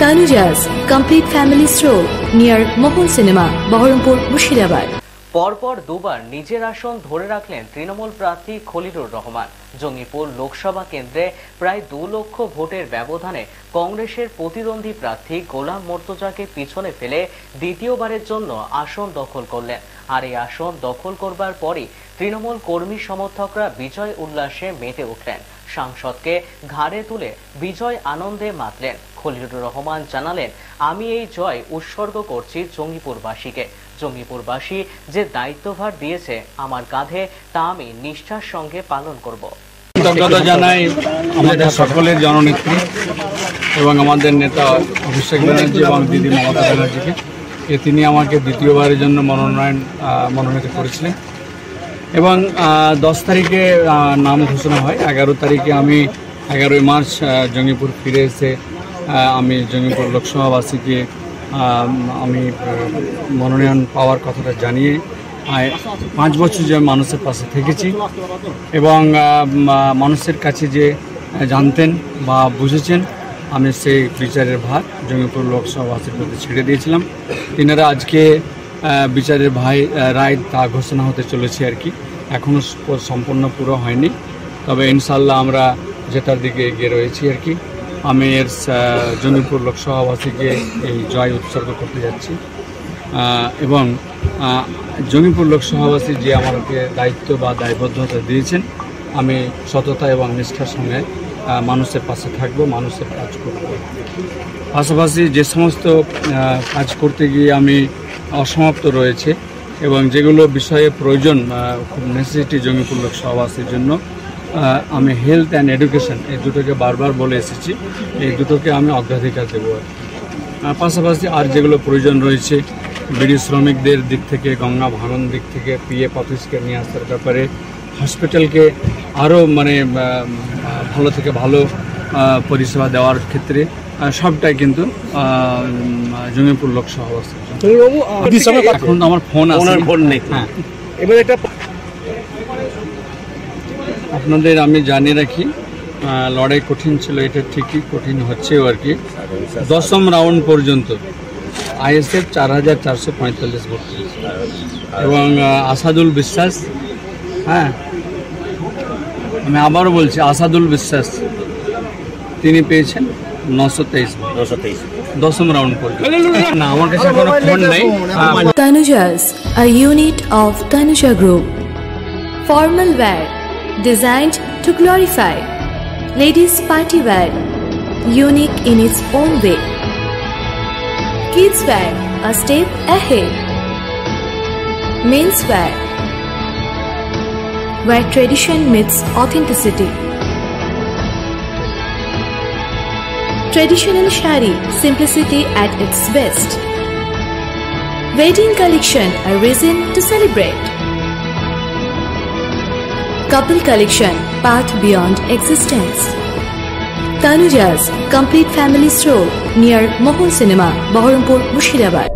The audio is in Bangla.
Tanuja's complete family stroll near Mohol Cinema, Baharampur, Murshidabad. পরপর দুবার নিজের আসন ধরে রাখলেন তৃণমূল প্রার্থী খলিলুর রহমান। জঙ্গিপুর লোকসভা কেন্দ্রে প্রায় 2 লক্ষ ভোটের ব্যবধানে কংগ্রেসের প্রতিদ্বন্দ্বী প্রার্থী গোলাম মর্তুজাকে পিছনে ফেলে দ্বিতীয়বারের জন্য আসন দখল করলেন। আর এই আসন দখল করবার পরই তৃণমূল কর্মী সমর্থকরা বিজয় উল্লাসে মেতে উঠলেন। সাংসদকে ঘাড়ে তুলে বিজয় আনন্দে মাতলেন। খলিলুর রহমান জানালেন, আমি এই জয় উৎসর্গ করছি জঙ্গিপুরবাসীকে। জঙ্গিপুরবাসী যে দায়িত্বভার দিয়েছে আমার কাঁধে, তা আমি নিষ্ঠার সঙ্গে পালন করব। কৃতজ্ঞতা জানাই আমাদের সকলের জননেত্রী এবং আমাদের নেতা অভিষেক ব্যানার্জি এবং দিদি মমতা ব্যানার্জিকে। তিনি আমাকে দ্বিতীয়বারের জন্য মনোনীত করেছিলেন এবং 10 তারিখে নাম ঘোষণা হয়। 11 তারিখে আমি 11 মার্চ জঙ্গিপুর ফিরে এসে আমি জঙ্গিপুর লোকসভাবাসীকে আমি মনোনয়ন পাওয়ার কথাটা জানিয়ে 5 বছর যে মানুষের পাশে থেকেছি এবং মানুষের কাছে যে জানতেন বা বুঝেছেন, আমি সেই বিচারের ভার জঙ্গিপুর লোকসভাবাসীর প্রতি ছেড়ে দিয়েছিলাম। তিনারা আজকে বিচারের রায় তা ঘোষণা হতে চলেছে আর কি, এখনও সম্পূর্ণ পুরো হয়নি, তবে ইনশাল্লাহ আমরা যেটার দিকে এগিয়ে রয়েছি আর কি। আমি এর জঙ্গিপুর লোকসভাবাসীকে এই জয় উৎসর্গ করতে যাচ্ছি এবং জঙ্গিপুর লোকসভাবাসী যে আমাকে দায়িত্ব বা দায়বদ্ধতা দিয়েছেন, আমি সততা এবং নিষ্ঠার সঙ্গে মানুষের পাশে থাকব, মানুষের কাজ করব। পাশাপাশি যে সমস্ত কাজ করতে গিয়ে আমি অসমাপ্ত রয়েছে এবং যেগুলো বিষয়ে প্রয়োজন খুব নেসেসিটি জঙ্গিপুর লোকসভাবাসীর জন্য, আমি হেলথ অ্যান্ড এডুকেশন এই দুটোকে বারবার বলে এসেছি, এই দুটোকে আমি অগ্রাধিকার দেবো। পাশাপাশি আর যেগুলো প্রয়োজন রয়েছে বিড়ি শ্রমিকদের দিক থেকে, গঙ্গা ভাঙন দিক থেকে, পিএফ অফিসকে নিয়ে আসার ব্যাপারে, হসপিটালকে আরও ভালো থেকে ভালো পরিষেবা দেওয়ার ক্ষেত্রে সবটাই কিন্তু জঙ্গিপুর লোকসভাবাসী। এখন আমার ফোন নেই। হ্যাঁ, এবার এটা আপনাদের আমি জানিয়ে রাখি, লড়াই কঠিন ছিল, এটা ঠিকই কঠিন হচ্ছেও আর কি। 10ম রাউন্ড পর্যন্ত আইএসএফ 4445 ভোট পেয়েছে এবং আসাদুল বিশ্বাস, হ্যাঁ আমি আবারও বলছি, আসাদুল বিশ্বাস তিনি পেয়েছেন 923 ভোট। 10ম রাউন্ড পর্যন্ত। না, আমার কাছে কোনো ফোন নেই। Tanuja's, a unit of Tanuja Group. Formal wear designed to glorify. Ladies party wear, unique in its own way. Kids wear, a step ahead. Men's wear, where tradition meets authenticity. Traditional shari, simplicity at its best. Wedding collection, a reason to celebrate. Couple collection, path beyond existence. Tanuja's complete family stroll near Mohol Cinema, Baharampur, Murshidabad.